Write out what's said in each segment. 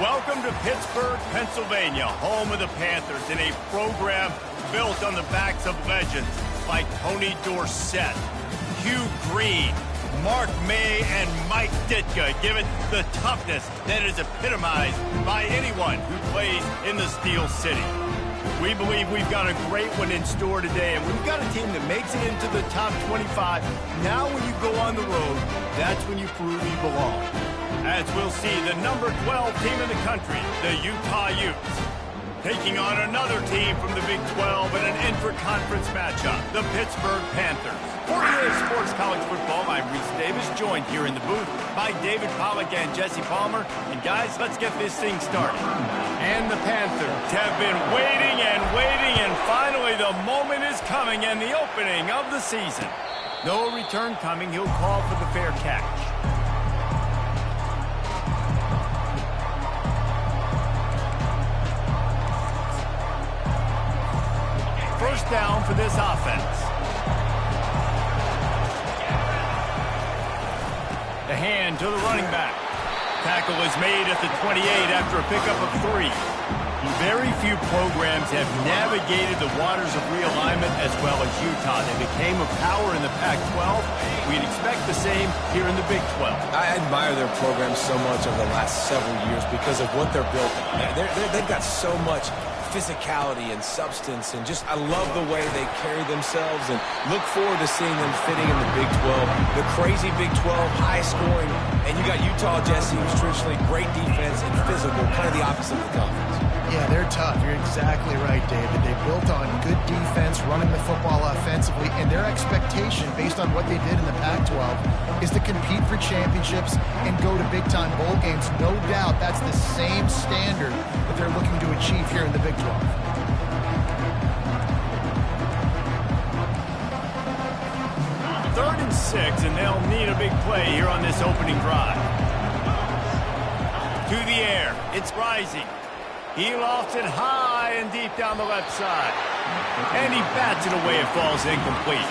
Welcome to Pittsburgh, Pennsylvania, home of the Panthers, in a program built on the backs of legends like Tony Dorsett, Hugh Green, Mark May, and Mike Ditka. Give it the toughness that is epitomized by anyone who plays in the Steel City. We believe we've got a great one in store today, and we've got a team that makes it into the top 25. Now when you go on the road, that's when you prove you belong. As we'll see, the number 12 team in the country, the Utah Utes, taking on another team from the Big 12 in an intra-conference matchup, the Pittsburgh Panthers. For EA Sports College Football, I'm Reese Davis, joined here in the booth by David Pollack and Jesse Palmer. And guys, let's get this thing started. And the Panthers have been waiting, and finally the moment is coming, and the opening of the season. No return coming. He'll call for the fair catch. First down for this offense. The hand to the running back. Tackle is made at the 28 after a pickup of 3. Very few programs have navigated the waters of realignment as well as Utah. They became a power in the Pac-12. We'd expect the same here in the Big 12. I admire their program so much over the last several years because of what they're building. They've got so much physicality and substance, and just I love the way they carry themselves and look forward to seeing them fitting in the Big 12. The crazy Big 12, high scoring, and you got Utah, Jesse, who's traditionally great defense and physical, kind of the opposite of the conference. Yeah, they're tough. You're exactly right, David. They built on good defense, running the football offensively, and their expectation, based on what they did in the Pac-12, is to compete for championships and go to big-time bowl games. No doubt that's the same standard that they're looking to achieve here in the Big 12. Third and 6, and they'll need a big play here on this opening drive. To the air, it's rising. He lofts it high and deep down the left side. And he bats it away. It falls incomplete.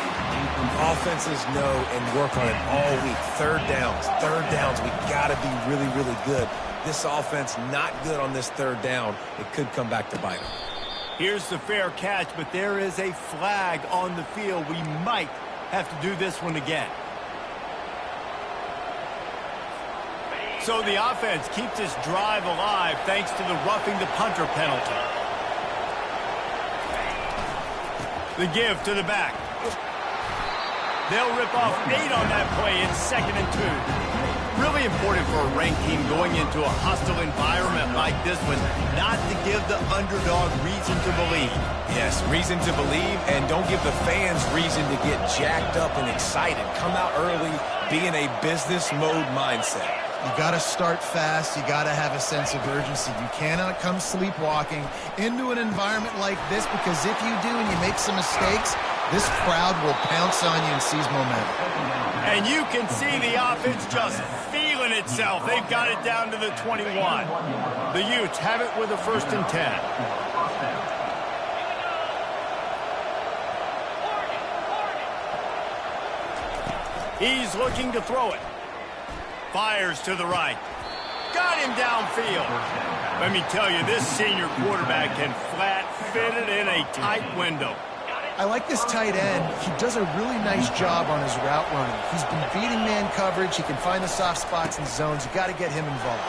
Offenses know and work on it all week. Third downs. We got to be really, really good. This offense not good on this third down. It could come back to bite them. Here's the fair catch, but there is a flag on the field. We might have to do this one again. So the offense keeps this drive alive thanks to the roughing the punter penalty. The give to the back. They'll rip off 8 on that play. It's 2nd and 2. Really important for a ranked team going into a hostile environment like this one, not to give the underdog reason to believe. Yes, reason to believe, and don't give the fans reason to get jacked up and excited. Come out early, be in a business mode mindset. You got to start fast. You got to have a sense of urgency. You cannot come sleepwalking into an environment like this, because if you do and you make some mistakes, this crowd will pounce on you and seize momentum. And you can see the offense just feeling itself. They've got it down to the 21. The Utes have it with a 1st and 10. He's looking to throw it. Fires to the right. Got him downfield. Let me tell you, this senior quarterback can flat fit it in a tight window. I like this tight end. He does a really nice job on his route running. He's been beating man coverage. He can find the soft spots and zones. You got to get him involved.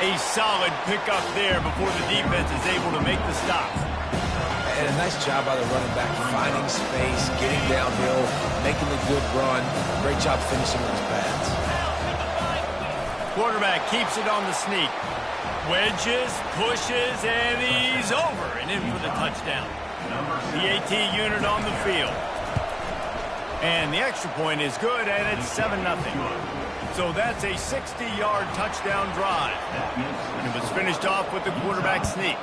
A solid pickup there before the defense is able to make the stop. And a nice job by the running back, finding space, getting downhill, making the good run. Great job finishing with his pads. Quarterback keeps it on the sneak. Wedges, pushes, and he's over and in for the touchdown. The AT unit on the field. And the extra point is good, and it's 7-0. So that's a 60-yard touchdown drive. And it was finished off with the quarterback sneak.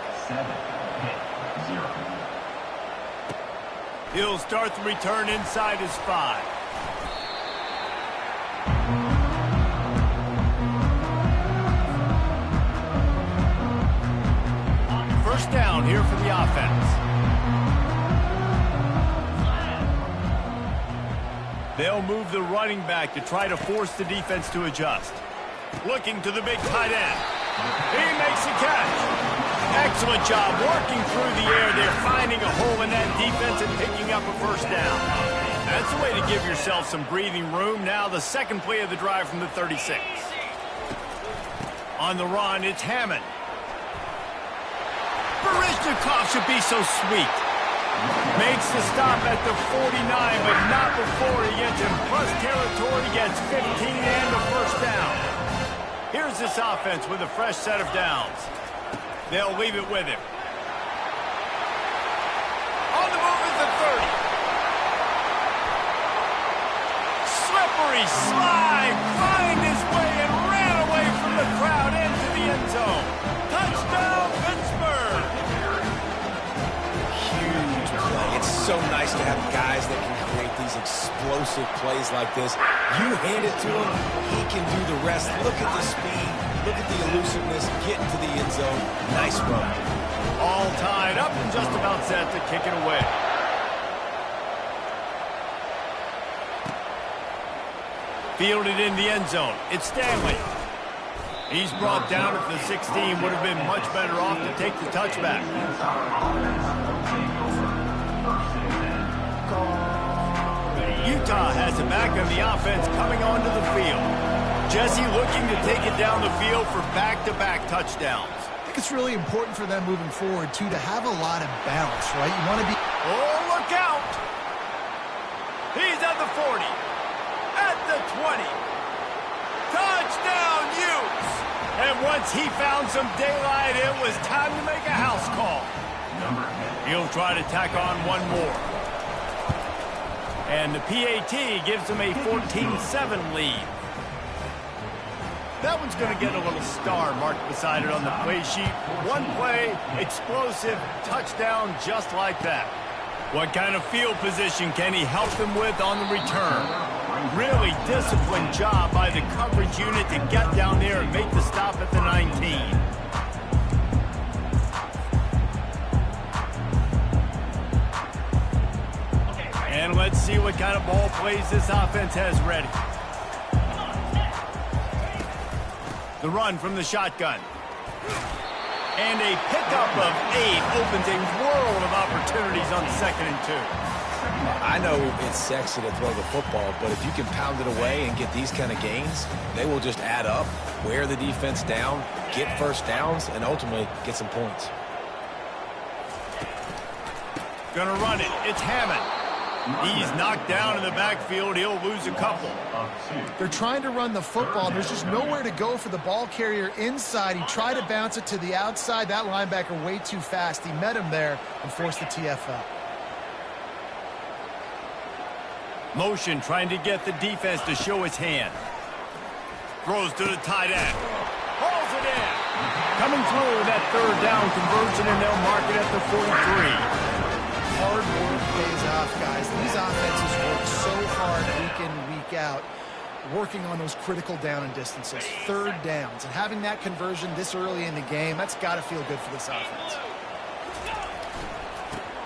He'll start the return inside his 5. First down here for the offense. They'll move the running back to try to force the defense to adjust. Looking to the big tight end. He makes a catch. Excellent job working through the air there, finding a hole in that defense and picking up a first down. That's the way to give yourself some breathing room. Now the second play of the drive from the 36. On the run, it's Hammond. Barishnikov should be so sweet. Makes the stop at the 49, but not before he gets in plus territory, gets 15 and a first down. Here's this offense with a fresh set of downs. They'll leave it with him. On the move is the 30. Slippery slide, find his way and ran away from the crowd into the end zone. Touchdown, Pittsburgh! Huge play. It's so nice to have guys that can create these explosive plays like this. You hand it to him, he can do the rest. Look at the speed, look at the elusiveness, get into the end zone. Nice run. All tied up and just about set to kick it away. Fielded in the end zone. It's Stanley. He's brought down at the 16. Would have been much better off to take the touchback. Utah has it back on the offense coming onto the field. Jesse looking to take it down the field for back-to-back touchdowns. I think it's really important for them moving forward, too, to have a lot of balance, right? You want to be... Oh, look out! He's at the 40. At the 20. Touchdown, Utes! And once he found some daylight, it was time to make a house call. He'll try to tack on one more. And the PAT gives him a 14-7 lead. That one's going to get a little star marked beside it on the play sheet. One play, explosive, touchdown just like that. What kind of field position can he help them with on the return? Really disciplined job by the coverage unit to get down there and make the stop at the 19. And let's see what kind of ball plays this offense has ready. The run from the shotgun. And a pickup of 8 opens a world of opportunities on 2nd and 2. I know it's sexy to throw the football, but if you can pound it away and get these kind of gains, they will just add up, wear the defense down, get first downs, and ultimately get some points. Gonna run it. It's Hammond. He's knocked down in the backfield. He'll lose a couple. They're trying to run the football. There's just nowhere to go for the ball carrier inside. He tried to bounce it to the outside. That linebacker way too fast. He met him there and forced the TFL. Motion trying to get the defense to show his hand. Throws to the tight end. Hauls it in. Coming through that 3rd down conversion, and they'll mark it at the 43. Hard work pays off, guys. These offenses work so hard week in, week out, working on those critical down and distances, 3rd downs. And having that conversion this early in the game, that's got to feel good for this offense.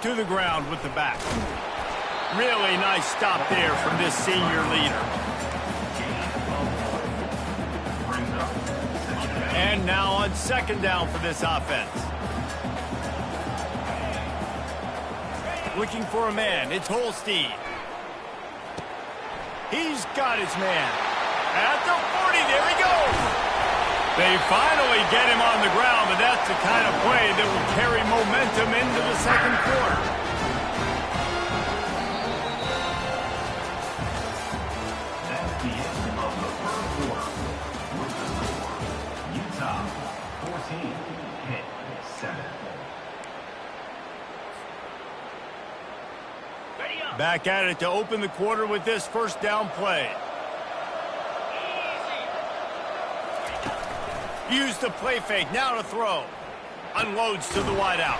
To the ground with the back. Really nice stop there from this senior leader. And now on 2nd down for this offense. Looking for a man. It's Holstein. He's got his man. At the 40, there he goes. They finally get him on the ground, but that's the kind of play that will carry momentum into the 2nd quarter. That's the end of the 1st quarter. With the score, Utah 14, Pitt 7. Back at it to open the quarter with this 1st down play. Use the play fake, now to throw. Unloads to the wideout.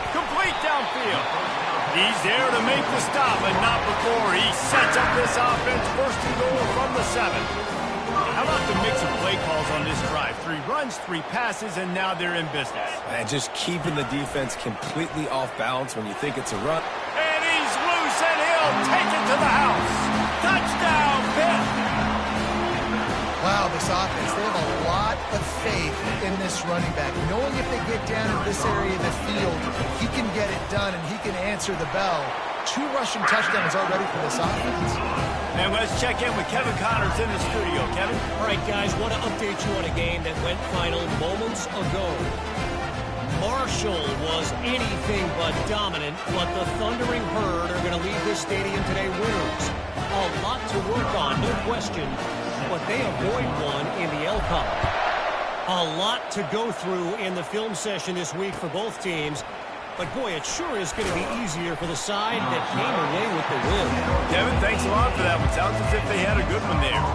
Complete downfield. He's there to make the stop, but not before he sets up this offense 1st and goal from the 7. How about the mix of play calls on this drive? 3 runs, 3 passes, and now they're in business. And just keeping the defense completely off balance when you think it's a run. And he's loose, and he'll take it to the house. Touchdown, Pitt. Wow, this offense, they have a lot of faith in this running back. Knowing if they get down in this area of the field, he can get it done and he can answer the bell. 2 rushing touchdowns already for this offense. And let's check in with Kevin Connors in the studio. Kevin? All right, guys, want to update you on a game that went final moments ago. Marshall was anything but dominant, but the Thundering Herd are going to leave this stadium today winners. A lot to work on, no question, but they avoid one in the L column. A lot to go through in the film session this week for both teams, but boy, it sure is going to be easier for the side that came away with the win. Kevin, thanks a lot for that one. Sounds as if they had a good one there.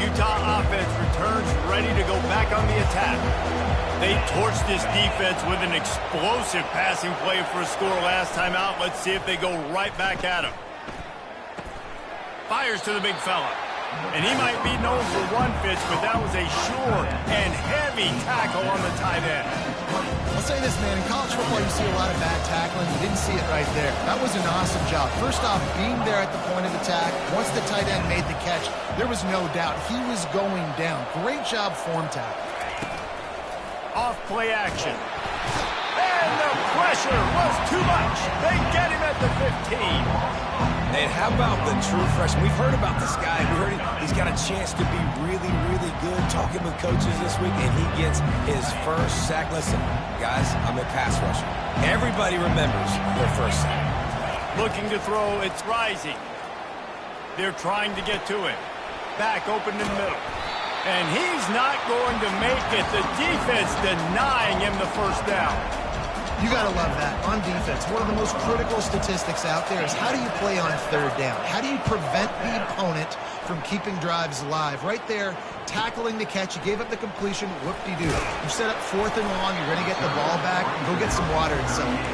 Utah offense returns ready to go back on the attack. They torched this defense with an explosive passing play for a score last time out. Let's see if they go right back at him. Fires to the big fella. And he might be known for one pitch, but that was a sure and heavy tackle on the tight end. I'll say this, man. In college football, you see a lot of bad tackling. You didn't see it right there. That was an awesome job. First off, being there at the point of attack. Once the tight end made the catch, there was no doubt he was going down. Great job form tackle. Off play action. And the pressure was too much. They get him at the 15. And how about the true freshman? We've heard about this guy. We heard he's got a chance to be really, really good. Talking with coaches this week, and he gets his first sack. Listen, guys, I'm a pass rusher. Everybody remembers their first sack. Looking to throw, it's rising. They're trying to get to him. Back open in the middle. And he's not going to make it. The defense denying him the first down. You got to love that. On defense, one of the most critical statistics out there is how do you play on third down? How do you prevent the opponent from keeping drives alive? Right there, tackling the catch. You gave up the completion. Whoop-de-doo. You set up 4th and long. You're going to get the ball back. Go get some water and celebrate.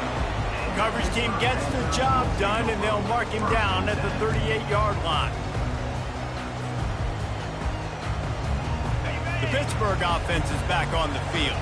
Coverage team gets the job done, and they'll mark him down at the 38-yard line. The Pittsburgh offense is back on the field.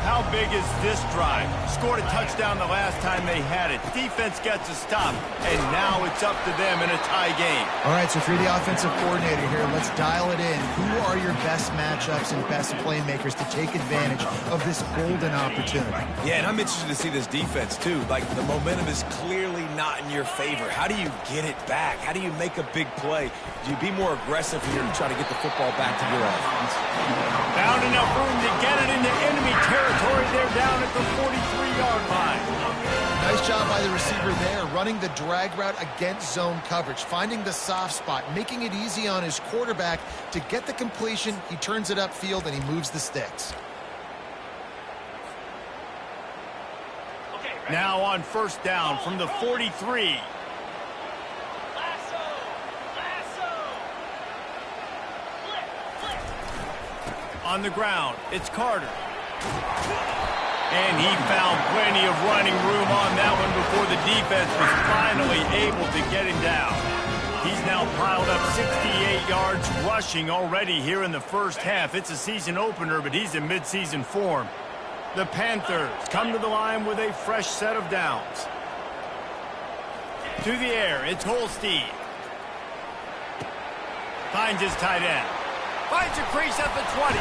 How big is this drive? Scored a touchdown the last time they had it. Defense gets a stop, and now it's up to them in a tie game. All right, so if you're the offensive coordinator here, let's dial it in. Who are your best matchups and best playmakers to take advantage of this golden opportunity? Yeah, and I'm interested to see this defense, too. Like, the momentum is clearly not in your favor. How do you get it back? How do you make a big play? Do you be more aggressive here and try to get the football back to your offense? Found enough room to get it into enemy territory. They're down at the 43-yard line. Nice job by the receiver there, running the drag route against zone coverage, finding the soft spot, making it easy on his quarterback to get the completion. He turns it upfield, and he moves the sticks. Now on first down from the 43. On the ground, it's Carter. And he found plenty of running room on that one before the defense was finally able to get him down. He's now piled up 68 yards rushing already here in the first half. It's a season opener, but he's in midseason form. The Panthers come to the line with a fresh set of downs. To the air, it's Holstein. Finds his tight end. Finds a crease at the 20.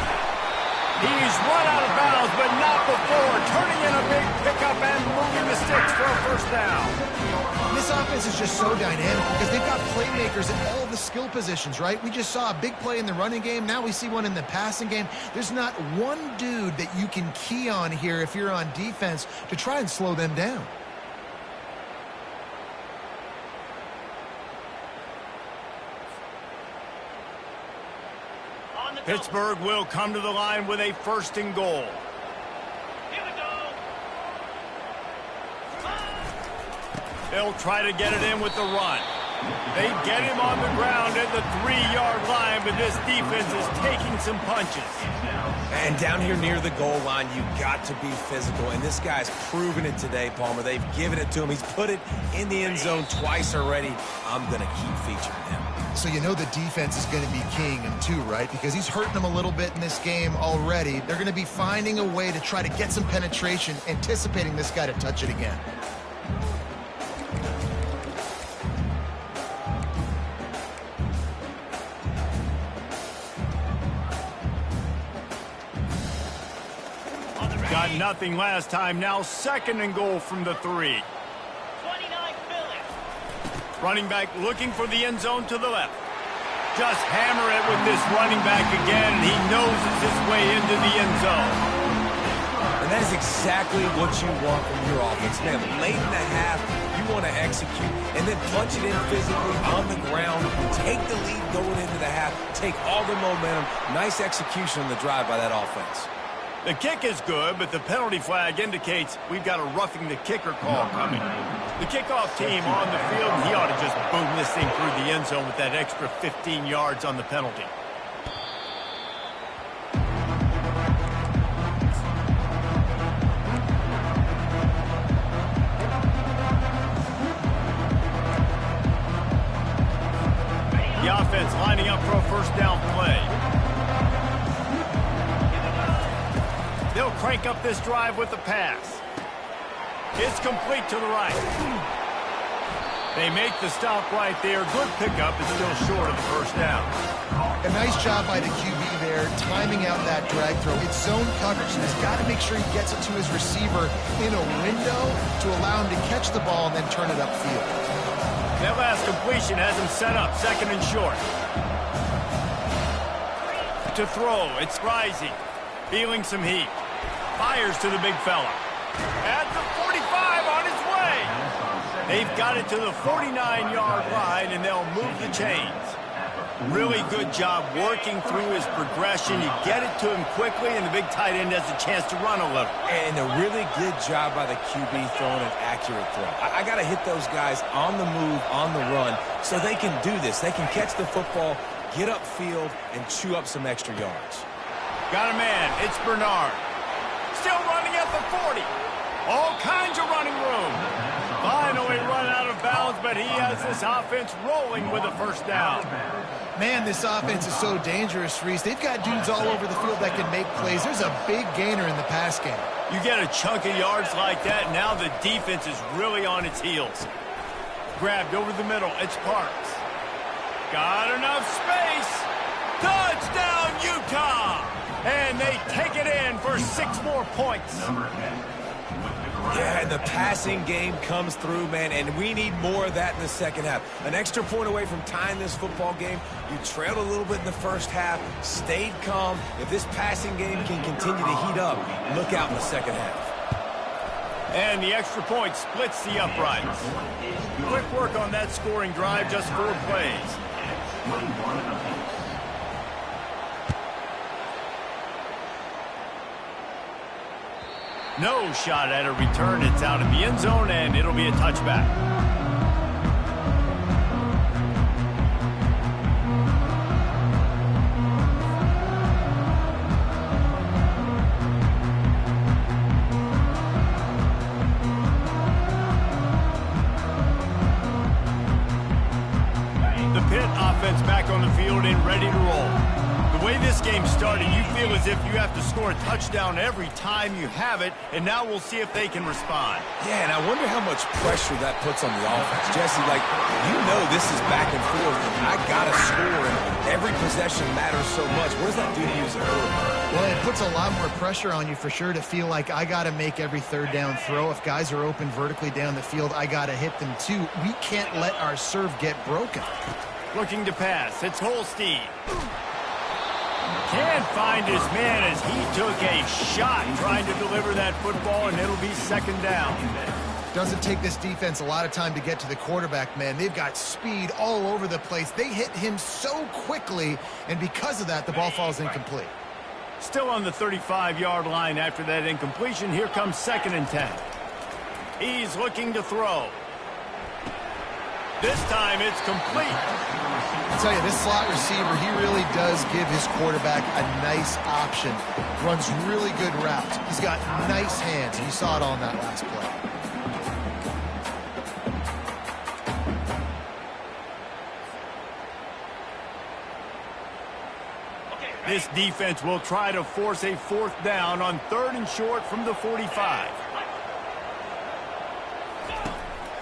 He's run out of bounds, but not before. Turning in a big pickup and moving the sticks for a first down. This offense is just so dynamic because they've got playmakers at all the skill positions, right? We just saw a big play in the running game. Now we see one in the passing game. There's not one dude that you can key on here if you're on defense to try and slow them down. Pittsburgh will come to the line with a 1st and goal. Here we go. They'll try to get it in with the run. They get him on the ground at the 3-yard line, but this defense is taking some punches. And down here near the goal line, you got to be physical. And this guy's proven it today, Palmer. They've given it to him. He's put it in the end zone twice already. I'm going to keep featuring him. So you know the defense is going to be keying him too, right? Because he's hurting them a little bit in this game already. They're going to be finding a way to try to get some penetration, anticipating this guy to touch it again. Got nothing last time. Now 2nd and goal from the 3. 29 Phillips. Running back looking for the end zone to the left. Just hammer it with this running back again, and he noses his way into the end zone. And that is exactly what you want from your offense. Man, late in the half, you want to execute and then punch it in physically on the ground, take the lead going into the half, take all the momentum. Nice execution on the drive by that offense. The kick is good, but the penalty flag indicates we've got a roughing the kicker call coming. The kickoff team on the field, and he ought to just boom this thing through the end zone with that extra 15 yards on the penalty. The offense lining up for a first down play. They'll crank up this drive with the pass. It's complete to the right. They make the stop right there. Good pickup, is still short of the first down. A nice job by the QB there, timing out that drag throw. It's zone coverage, and he's got to make sure he gets it to his receiver in a window to allow him to catch the ball and then turn it upfield. That last completion has him set up 2nd and short. To throw, it's rising. Feeling some heat. Fires to the big fella. At the 45 on his way. They've got it to the 49-yard line, and they'll move the chains. Really good job working through his progression. You get it to him quickly, and the big tight end has a chance to run a little. And a really good job by the QB throwing an accurate throw. I got to hit those guys on the move, on the run, so they can do this. They can catch the football, get upfield, and chew up some extra yards. Got a man. It's Bernard. Still running at the 40. All kinds of running room. Finally run out of bounds, but he has this offense rolling with a first down. Man, this offense is so dangerous, Reese. They've got dudes all over the field that can make plays. There's a big gainer in the pass game. You get a chunk of yards like that, now the defense is really on its heels. Grabbed over the middle. It's Parks. Got enough space. Touchdown, Utah! And they take it in for 6 more points. Yeah, and the passing game comes through, man, and we need more of that in the second half. An extra point away from tying this football game. You trailed a little bit in the first half, stayed calm. If this passing game can continue to heat up, look out in the second half. And the extra point splits the uprights. Quick work on that scoring drive, just 4 plays. No shot at a return. It's out of the end zone, and it'll be a touchback. The Pitt offense back on the field and ready to roll. The way this game started, you feel as if you have to score a touchdown every time you have it, and now we'll see if they can respond. Yeah, and I wonder how much pressure that puts on the offense. Jesse, like, you know this is back and forth, and I got to score, and every possession matters so much. What does that do to you as a quarterback? Well, it puts a lot more pressure on you for sure to feel like I got to make every third down throw. If guys are open vertically down the field, I got to hit them too. We can't let our serve get broken. Looking to pass. It's Holstein. Can't find his man as he took a shot trying to deliver that football, and it'll be 2nd down. Doesn't take this defense a lot of time to get to the quarterback, man. They've got speed all over the place. They hit him so quickly, and because of that, the ball falls incomplete. Still on the 35-yard line after that incompletion. Here comes 2nd and 10. He's looking to throw. This time it's complete. I'll tell you, this slot receiver, he really does give his quarterback a nice option. Runs really good routes. He's got nice hands, and you saw it on that last play. This defense will try to force a 4th down on 3rd and short from the 45.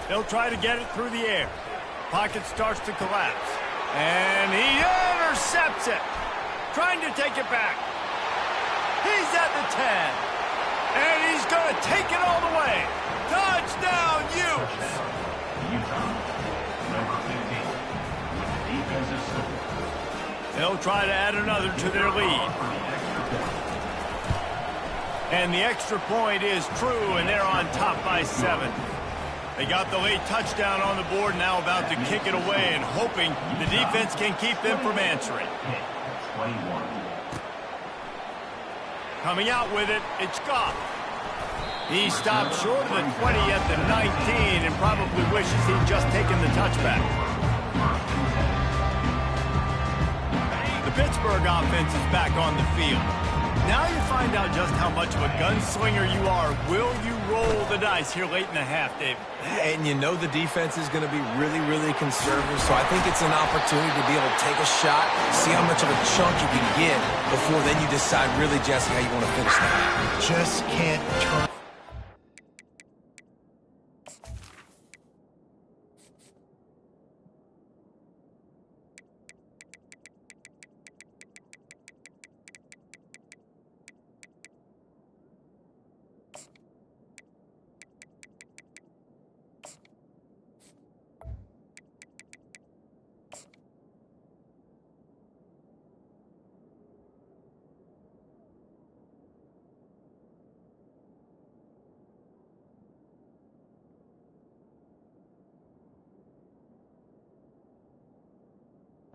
They'll try to get it through the air. Pocket starts to collapse. And he intercepts it. Trying to take it back. He's at the 10. And he's going to take it all the way. Touchdown, Utes! Utah, number 15, with the defensive score. They'll try to add another to their lead. For the extra point. And the extra point is true, and they're on top by 7. They got the late touchdown on the board, now about to kick it away and hoping the defense can keep them from answering. Pitt, 21. Coming out with it, it's Goff. He stopped short of the 20 at the 19 and probably wishes he'd just taken the touchback. The Pittsburgh offense is back on the field. Now you find out just how much of a gunslinger you are. Will you roll the dice here late in the half, Dave? And you know the defense is going to be really, really conservative, so I think it's an opportunity to be able to take a shot, see how much of a chunk you can get before then you decide really, Jesse, how you want to finish that. Just can't turn.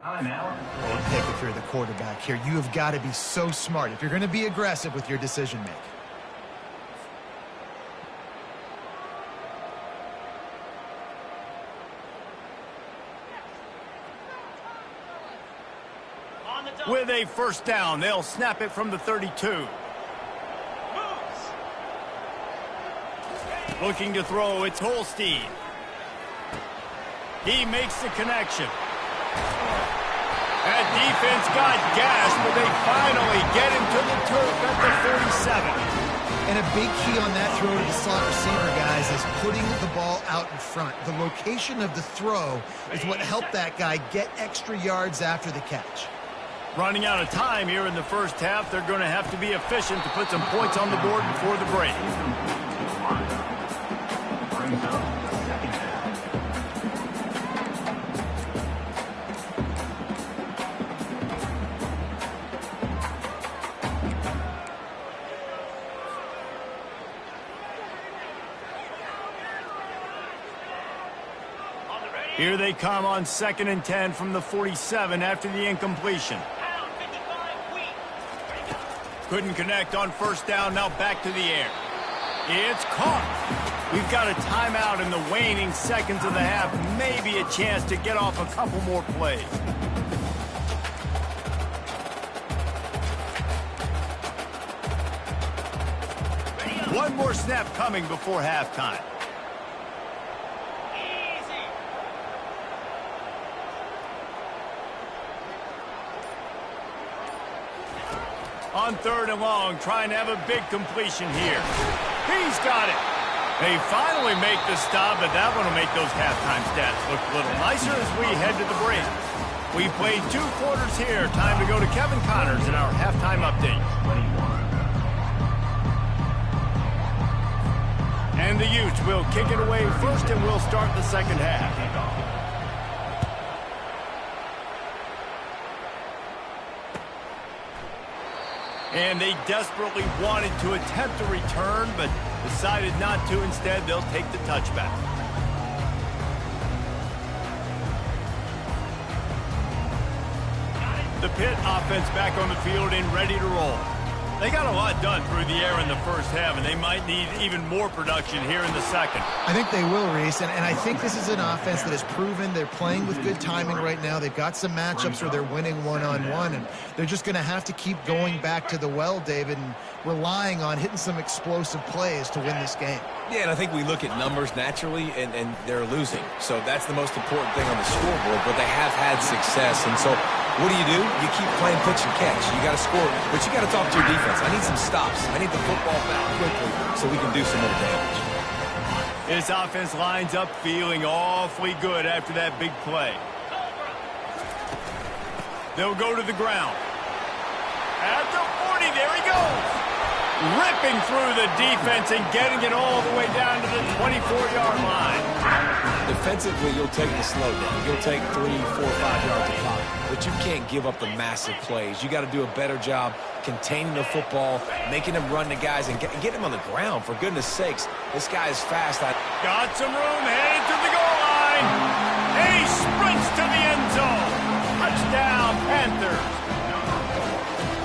Timeout. Big pick if you're the quarterback here. You have got to be so smart if you're going to be aggressive with your decision making. On the double. With a first down, they'll snap it from the 32. Moves. Looking to throw, it's Holstein. He makes the connection. That defense got gashed, but they finally get him to the turf at the 47. And a big key on that throw to the slot receiver, guys, is putting the ball out in front. The location of the throw is what helped that guy get extra yards after the catch. Running out of time here in the first half, they're going to have to be efficient to put some points on the board before the break. Brings up the second half. On the ready. Here they come on 2nd and 10 from the 47 after the incompletion. Pound 55 wheat. Ready to go. Couldn't connect on first down, now back to the air. It's caught. We've got a timeout in the waning seconds of the half. Maybe a chance to get off a couple more plays. Ready up. One more snap coming before halftime. Easy. On 3rd and long, trying to have a big completion here. He's got it. They finally make the stop, but that one will make those halftime stats look a little nicer as we head to the break. We played 2 quarters here. Time to go to Kevin Connors in our halftime update. 21. And the Utes will kick it away first, and we'll start the second half. And they desperately wanted to attempt a return, but decided not to. Instead, they'll take the touchback. The Pitt offense back on the field and ready to roll. They got a lot done through the air in the first half, and they might need even more production here in the second. I think they will, Reese, and I think this is an offense that has proven they're playing with good timing right now. They've got some matchups where they're winning one-on-one, and they're just going to have to keep going back to the well, David, and relying on hitting some explosive plays to win this game. Yeah, and I think we look at numbers naturally, and they're losing. So that's the most important thing on the scoreboard, but they have had success. And so what do? You keep playing pitch and catch. You got to score, but you got to talk to your defense. I need some stops. I need the football back quickly so we can do some more damage. This offense lines up feeling awfully good after that big play. They'll go to the ground. At the 40, there he goes. ripping through the defense and getting it all the way down to the 24-yard line. Defensively, you'll take the slow down. You'll take 3, 4, 5 yards of pocket. But you can't give up the massive plays. You got to do a better job containing the football, making them run the guys, and get him on the ground. For goodness sakes, this guy is fast. Got some room, headed to the goal line. And he sprints to the end zone. Touchdown, Panthers.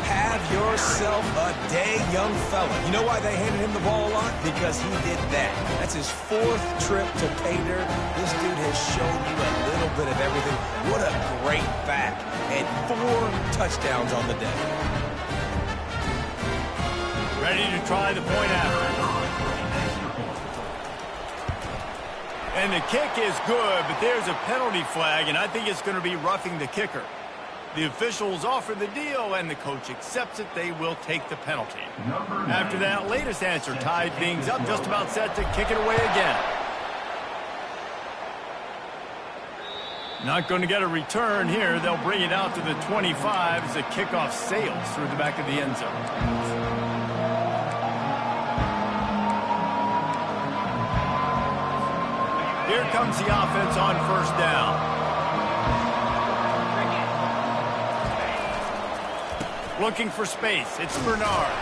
Have yourself a day, young fella. You know why they handed him the ball a lot? Because he did that. That's his 4th trip to pay dirt. This dude has shown you a little bit of everything. What a great back. And 4 touchdowns on the day. Ready to try the point after. And the kick is good, but there's a penalty flag, and I think it's going to be roughing the kicker. The officials offer the deal, and the coach accepts it. They will take the penalty. After that latest answer tied things up, just about set to kick it away again. Not going to get a return here. They'll bring it out to the 25 as the kickoff sails through the back of the end zone. Here comes the offense on first down. Looking for space. It's Bernard.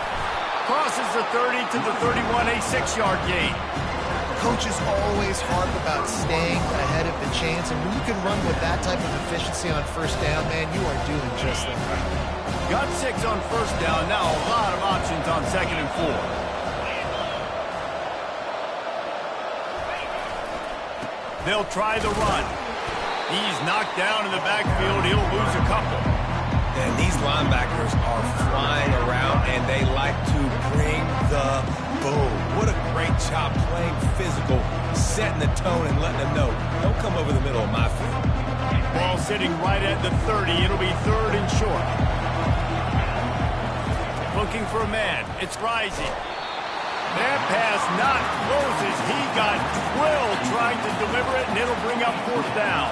Crosses the 30 to the 31, a 6-yard gain. Coaches always harp about staying ahead of the chains, and when you can run with that type of efficiency on first down, man, you are doing just that. Got 6 on first down. Now a lot of options on 2nd and 4. They'll try the run. He's knocked down in the backfield. He'll lose a couple. And these linebackers are flying around, and they like to bring the boom. What a great job playing physical, setting the tone and letting them know, don't come over the middle of my field. Ball sitting right at the 30. It'll be 3rd and short. Looking for a man. It's Rising. That pass not closes. He got drilled trying to deliver it, and it'll bring up 4th down.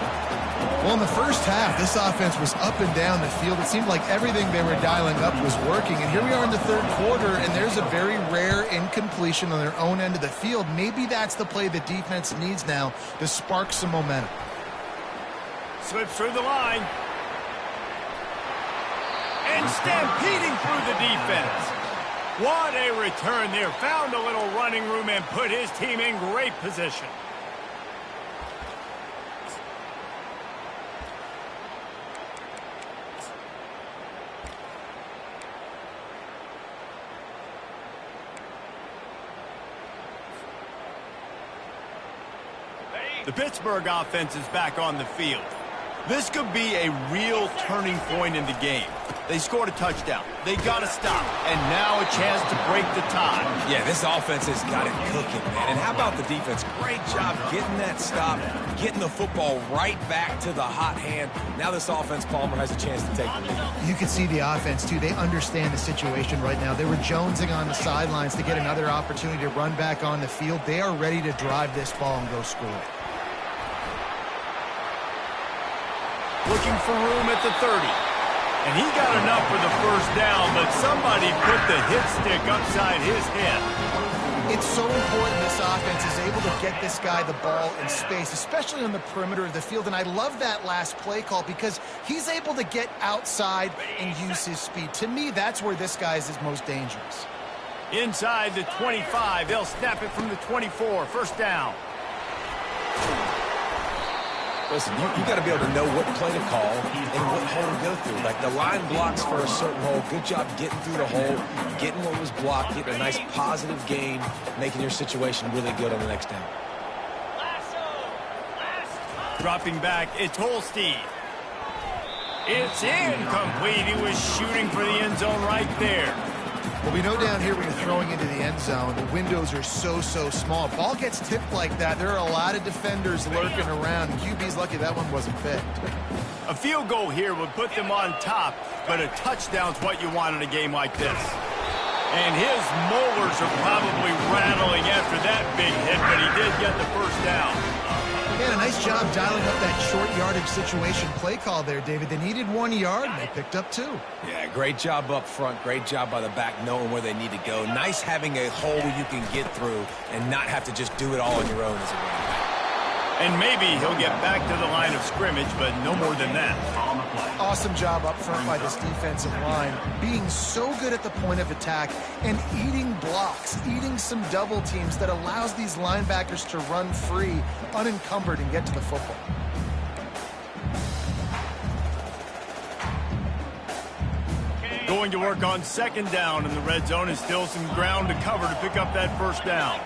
Well, in the first half, this offense was up and down the field. It seemed like everything they were dialing up was working. And here we are in the 3rd quarter, and there's a very rare incompletion on their own end of the field. Maybe that's the play the defense needs now to spark some momentum. Slips through the line. And stampeding through the defense. What a return there. Found a little running room and put his team in great position. The Pittsburgh offense is back on the field. This could be a real turning point in the game. They scored a touchdown. They got to stop. And now a chance to break the tie. Yeah, this offense has got it cooking, man. And how about the defense? Great job getting that stop, getting the football right back to the hot hand. Now this offense, Palmer, has a chance to take the lead. You can see the offense, too. They understand the situation right now. They were jonesing on the sidelines to get another opportunity to run back on the field. They are ready to drive this ball and go score. Looking for room at the 30. And he got enough for the first down, but somebody put the hit stick upside his head. It's so important this offense is able to get this guy the ball in space, especially on the perimeter of the field. And I love that last play call because he's able to get outside and use his speed. To me, that's where this guy is most dangerous. Inside the 25, they'll snap it from the 24. First down. Listen, you got to be able to know what play to call and what hole to go through. Like the line blocks for a certain hole. Good job getting through the hole, getting what was blocked, getting a nice positive gain, making your situation really good on the next down. Dropping back, it's Holstein. It's incomplete. He was shooting for the end zone right there. Well, we know down here when you're throwing into the end zone, the windows are so small. Ball gets tipped like that. There are a lot of defenders lurking around. QB's lucky that one wasn't picked. A field goal here would put them on top, but a touchdown's what you want in a game like this. And his molars are probably rattling after that big hit, but he did get the first down. Yeah, a nice Nice job dialing up that short yardage situation play call there, David. They needed 1 yard, and they picked up 2. Yeah, great job up front. Great job by the back knowing where they need to go. Nice having a hole you can get through and not have to just do it all on your own as a running back. And maybe he'll get back to the line of scrimmage, but no more than that. Awesome job up front by this defensive line, being so good at the point of attack and eating blocks, eating some double teams that allows these linebackers to run free, unencumbered, and get to the football. Going to work on second down in the red zone, and still some ground to cover to pick up that first down.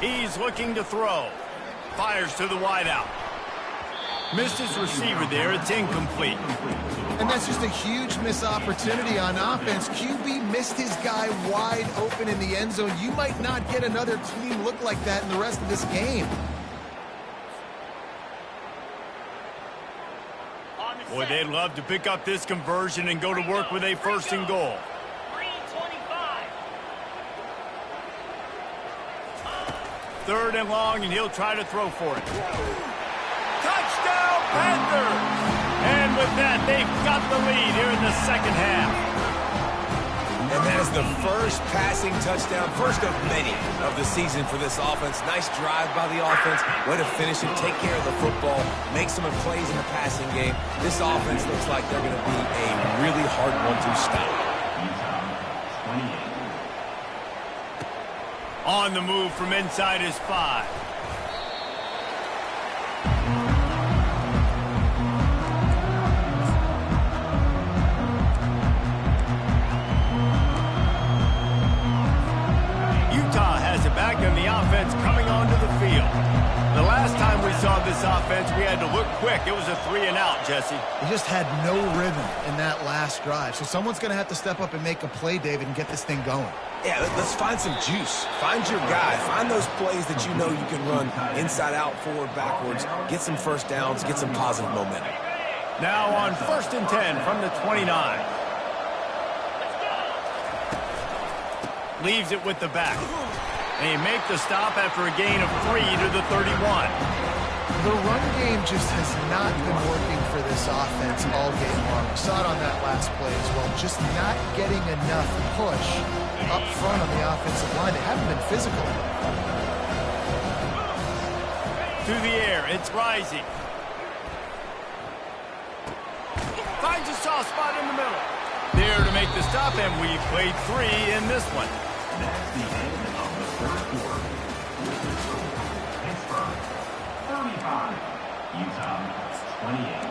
He's looking to throw. Fires to the wideout. Missed his receiver there. It's incomplete. And that's just a huge missed opportunity on offense. QB missed his guy wide open in the end zone. You might not get another clean look like that in the rest of this game. Boy, they'd love to pick up this conversion and go to work with a first and goal. Third and long, and he'll try to throw for it. Touchdown, Panthers! And with that, they've got the lead here in the second half. And that is the first passing touchdown, first of many of the season for this offense. Nice drive by the offense. Way to finish it, take care of the football, make some plays in the passing game. This offense looks like they're going to be a really hard one to stop. On the move from inside his 5. Utah has it back and the offense coming onto the field. The last time we saw this offense, we had to look quick. It was a 3-and-out, Jesse. They just had no rhythm in that last drive. So someone's going to have to step up and make a play, David, and get this thing going. Yeah, let's find some juice. Find your guy. Find those plays that you know you can run inside out, forward, backwards. Get some first downs. Get some positive momentum. Now on 1st and 10 from the 29. Leaves it with the back. They make the stop after a gain of 3 to the 31. The run game just has not been working for this offense all game long. We saw it on that last play as well. Just not getting enough push up front on the offensive line. They haven't been physical. Through the air, it's rising. Finds a soft spot in the middle. There to make the stop, and we've played 3 in this one. That's the end of the first quarter. Pittsburgh, 35. Utah, 28.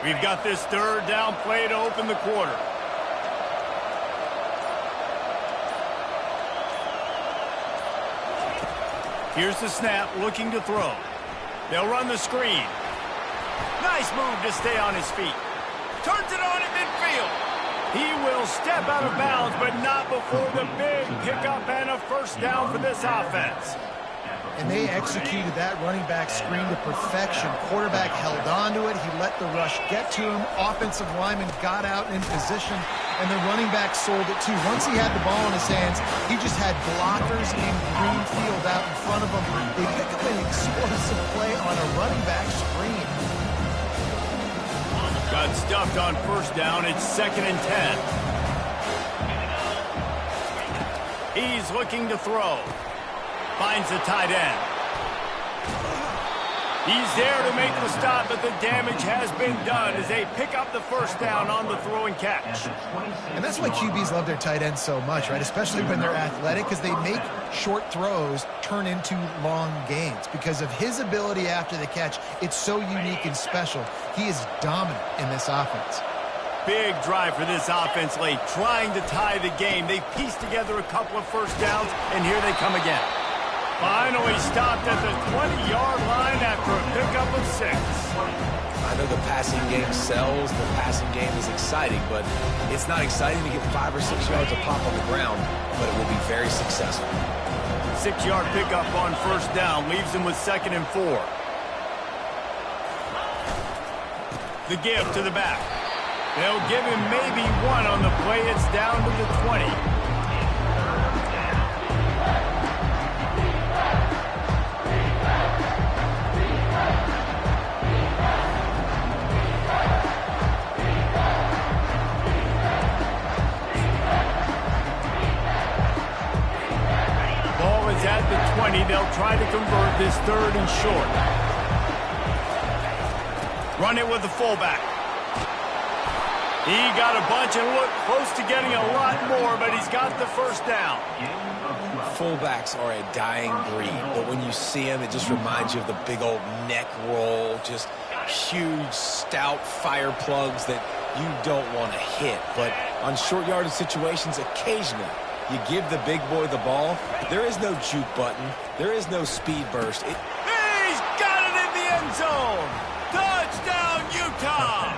We've got this third down play to open the quarter. Here's the snap, looking to throw. They'll run the screen. Nice move to stay on his feet. Turns it on at midfield. He will step out of bounds, but not before the big pickup and a first down for this offense. And they executed that running back screen to perfection. Quarterback held on to it. He let the rush get to him. Offensive lineman got out in position, and the running back sold it too. Once he had the ball in his hands, he just had blockers in green field out in front of him. They picked up an explosive play on a running back screen. Got stuffed on first down. It's 2nd and 10. He's looking to throw. Finds the tight end. He's there to make the stop, but the damage has been done as they pick up the first down on the throw and catch. And that's why QBs love their tight ends so much, right? Especially when they're athletic, because they make short throws turn into long gains. Because of his ability after the catch, it's so unique and special. He is dominant in this offense. Big drive for this offense late, trying to tie the game. They pieced together a couple of first downs, and here they come again. Finally stopped at the 20-yard line after a pickup of 6. I know the passing game sells, the passing game is exciting, but it's not exciting to get 5 or 6 yards of pop on the ground, but it will be very successful. 6-yard pickup on first down leaves him with 2nd and 4. The give to the back. They'll give him maybe one on the play. It's down to the 20. Ball is at the 20. They'll try to convert this 3rd and short. Run it with the fullback. He got a bunch and looked close to getting a lot more, but he's got the first down. Fullbacks are a dying breed, but when you see them, it just reminds you of the big old neck roll, just huge, stout fire plugs that you don't want to hit. But on short yardage situations, occasionally, you give the big boy the ball. There is no juke button. There is no speed burst. He's got it in the end zone. Touchdown, Utah.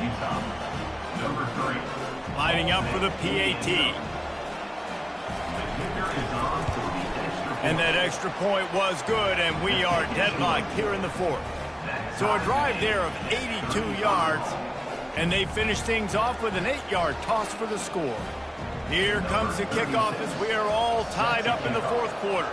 Utah, number 3. Lining up for the PAT. The kicker is on for the extra point. And that extra point was good, and we are deadlocked here in the 4th. So a drive there of 82 yards, and they finish things off with an 8-yard toss for the score. Here comes the kickoff as we are all tied up in the 4th quarter.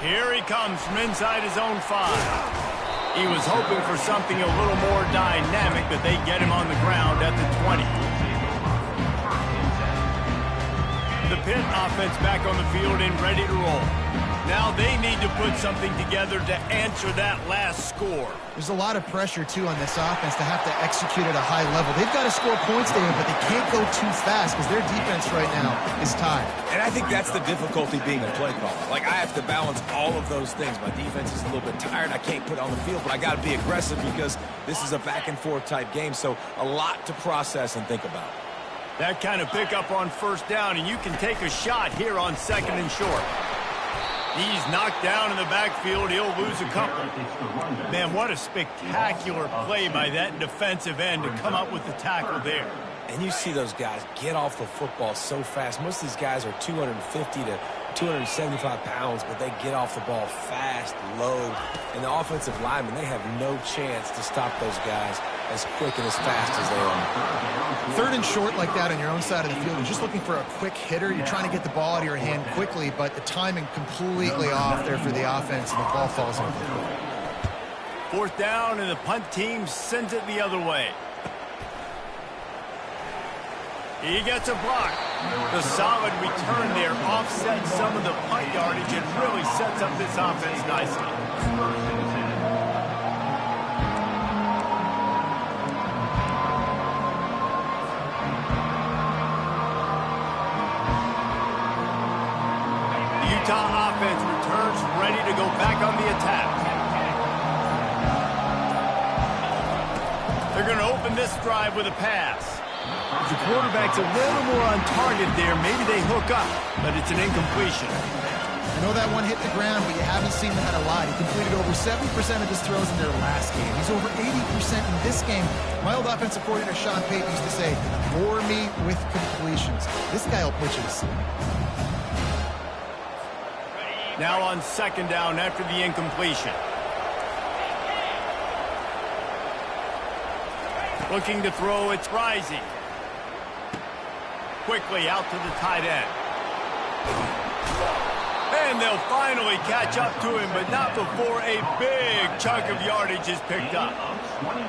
Here he comes from inside his own 5. He was hoping for something a little more dynamic, but they get him on the ground at the 20. The Pitt offense back on the field and ready to roll. Now they need to put something together to answer that last score. There's a lot of pressure, too, on this offense to have to execute at a high level. They've got to score points, David, but they can't go too fast because their defense right now is tired. And I think that's the difficulty being a play caller. Like, I have to balance all of those things. My defense is a little bit tired. I can't put it on the field, but I got to be aggressive because this is a back-and-forth type game, so a lot to process and think about. That kind of pickup on 1st down, and you can take a shot here on 2nd and short. He's knocked down in the backfield. He'll lose a couple. Man, what a spectacular play by that defensive end to come up with the tackle there. And you see those guys get off the football so fast. Most of these guys are 250 to 275 pounds, but they get off the ball fast, low. And the offensive linemen, they have no chance to stop those guys as quick and as fast as they are. 3rd and short like that on your own side of the field, you're just looking for a quick hitter. You're trying to get the ball out of your hand quickly, but the timing completely off there for the offense, and the ball falls in. 4th down, and the punt team sends it the other way. He gets a block. The solid return there offsets some of the punt yardage and really sets up this offense nicely. The Utah offense returns ready to go back on the attack. They're going to open this drive with a pass. The quarterback's a little more on target there. Maybe they hook up, but it's an incompletion. I know that one hit the ground, but you haven't seen that a lot. He completed over 70% of his throws in their last game. He's over 80% in this game. My old offensive coordinator, Sean Payton, used to say, bore me with completions. This guy will put you to sleep. Now on 2nd down after the incompletion. Looking to throw, it's Rising. Quickly out to the tight end. And they'll finally catch up to him, but not before a big chunk of yardage is picked up.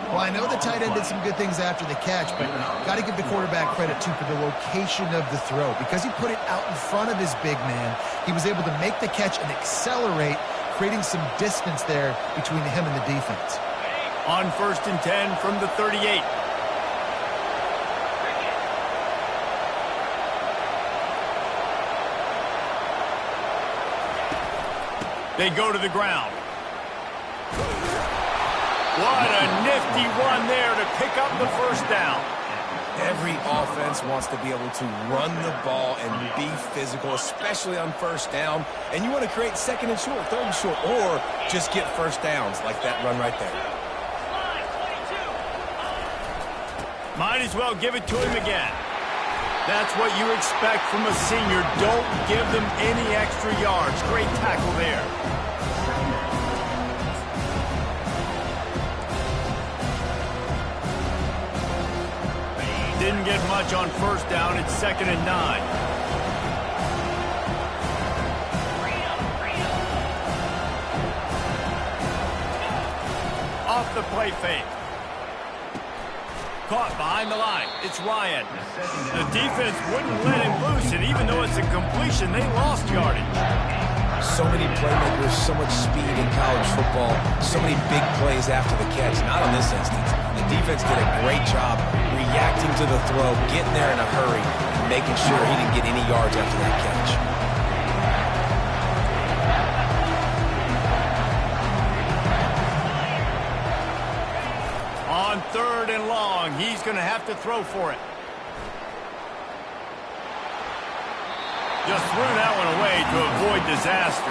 Well, I know the tight end did some good things after the catch, but got to give the quarterback credit, too, for the location of the throw. Because he put it out in front of his big man, he was able to make the catch and accelerate, creating some distance there between him and the defense. On 1st and 10 from the 38. They go to the ground. What a nifty one there to pick up the 1st down. Every offense wants to be able to run the ball and be physical, especially on 1st down. And you want to create 2nd and short, 3rd and short, or just get 1st downs like that run right there. Might as well give it to him again. That's what you expect from a senior. Don't give them any extra yards. Great tackle there. get much on first down. It's 2nd and 9. Off the play fake. Caught behind the line. It's Ryan. The defense wouldn't let him loose, and even though it's a completion, they lost yardage. So many playmakers, so much speed in college football, so many big plays after the catch. Not in this instance. The defense did a great job reacting to the throw, getting there in a hurry, and making sure he didn't get any yards after that catch. On 3rd and long, he's going to have to throw for it. Just threw that one away to avoid disaster.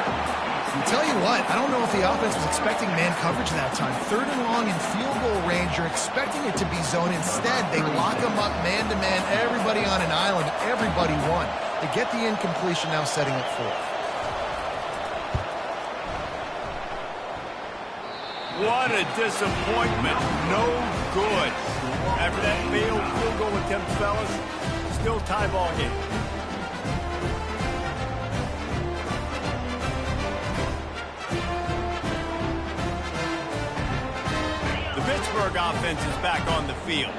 I'll tell you what, I don't know if the offense was expecting man coverage that time. 3rd and long in field goal range, you're expecting it to be zone. Instead, they lock him up man-to-man, everybody on an island, everybody won. They get the incompletion, now setting it 4th. What a disappointment. No good. After that failed field goal attempt, fellas, still tie ball game. The Pittsburgh offense is back on the field.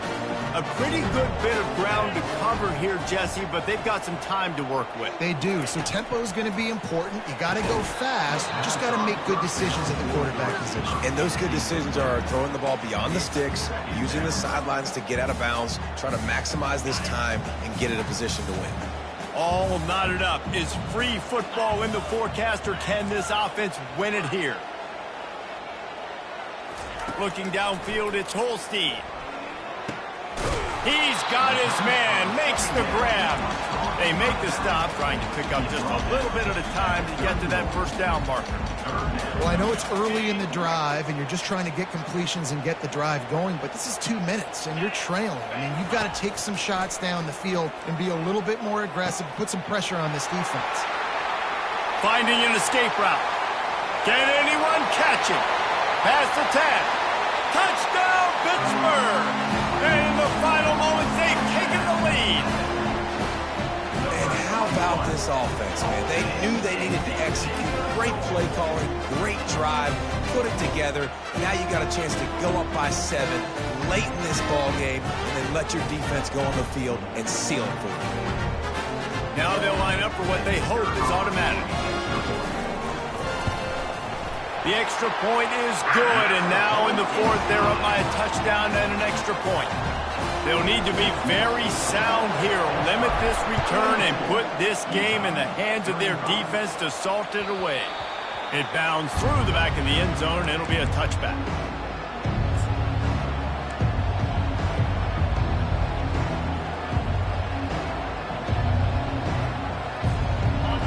A pretty good bit of ground to cover here, Jesse, but they've got some time to work with. They do, so tempo is going to be important. You got to go fast. You just got to make good decisions at the quarterback position. And those good decisions are throwing the ball beyond the sticks, using the sidelines to get out of bounds, trying to maximize this time and get in a position to win. All knotted up. Is free football in the forecast, or can this offense win it here? Looking downfield, it's Holstein. He's got his man, makes the grab. They make the stop, trying to pick up just a little bit at a time to get to that first down marker. Well, I know it's early in the drive, and you're just trying to get completions and get the drive going, but this is 2 minutes, and you're trailing. I mean, you've got to take some shots down the field and be a little bit more aggressive, put some pressure on this defense. Finding an escape route. Can anyone catch it? Past the 10. Touchdown, Pittsburgh! And in the final moments, they've taken the lead. And how about this offense, man? They knew they needed to execute. Great play calling, great drive, put it together. Now you got a chance to go up by 7 late in this ball game, and then let your defense go on the field and seal it for you. Now they'll line up for what they hope is automatic. The extra point is good, and now in the 4th, they're up by a touchdown and an extra point. They'll need to be very sound here, limit this return, and put this game in the hands of their defense to salt it away. It bounds through the back of the end zone, and it'll be a touchback.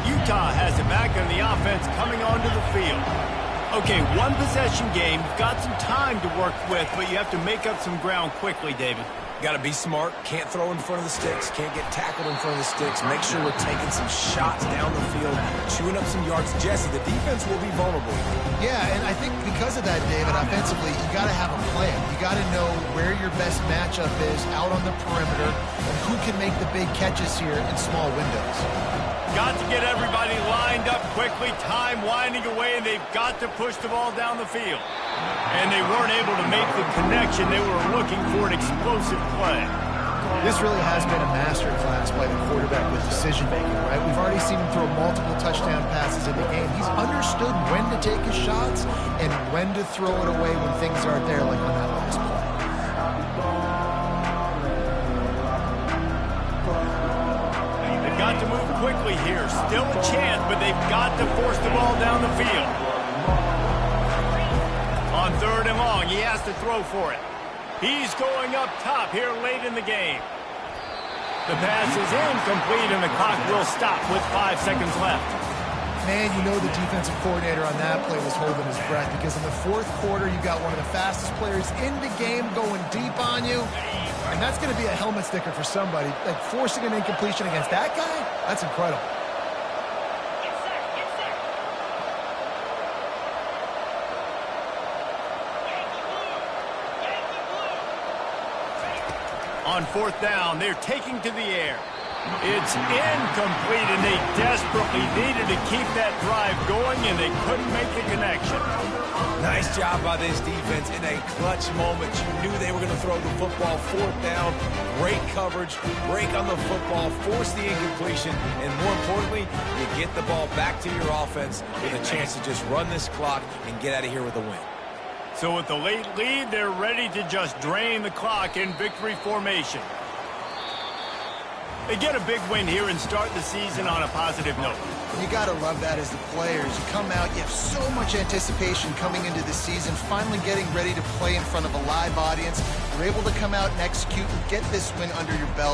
Utah has it back, and the offense coming onto the field. Okay, 1 possession game. You've got some time to work with, but you have to make up some ground quickly, David. Got to be smart. Can't throw in front of the sticks. Can't get tackled in front of the sticks. Make sure we're taking some shots down the field, chewing up some yards. Jesse, the defense will be vulnerable. Yeah, and I think because of that, David, offensively, you got to have a plan. You got to know where your best matchup is out on the perimeter and who can make the big catches here in small windows. Got to get everybody lined up quickly, time winding away, and they've got to push the ball down the field. And they weren't able to make the connection. They were looking for an explosive play. This really has been a masterclass by the quarterback with decision-making, right? We've already seen him throw multiple touchdown passes in the game. He's understood when to take his shots and when to throw it away when things aren't there, like on that last play. Got to move quickly here. Still a chance, but they've got to force the ball down the field. On 3rd and long, he has to throw for it. He's going up top here late in the game. The pass is incomplete, and the clock will stop with 5 seconds left. Man, you know the defensive coordinator on that play was holding his breath, because in the 4th quarter, you got one of the fastest players in the game going deep on you. And that's going to be a helmet sticker for somebody. Like, forcing an incompletion against that guy, that's incredible. On fourth down, they're taking to the air. It's incomplete, and they desperately needed to keep that drive going, and they couldn't make the connection. Nice job by this defense in a clutch moment. You knew they were going to throw the football. Fourth down, great coverage, break on the football, force the incompletion, and more importantly, you get the ball back to your offense with a chance to just run this clock and get out of here with a win. So with the late lead, they're ready to just drain the clock in victory formation. They get a big win here and start the season on a positive note. You got to love that as the players. You come out, you have so much anticipation coming into the season, finally getting ready to play in front of a live audience. You're able to come out and execute and get this win under your belt.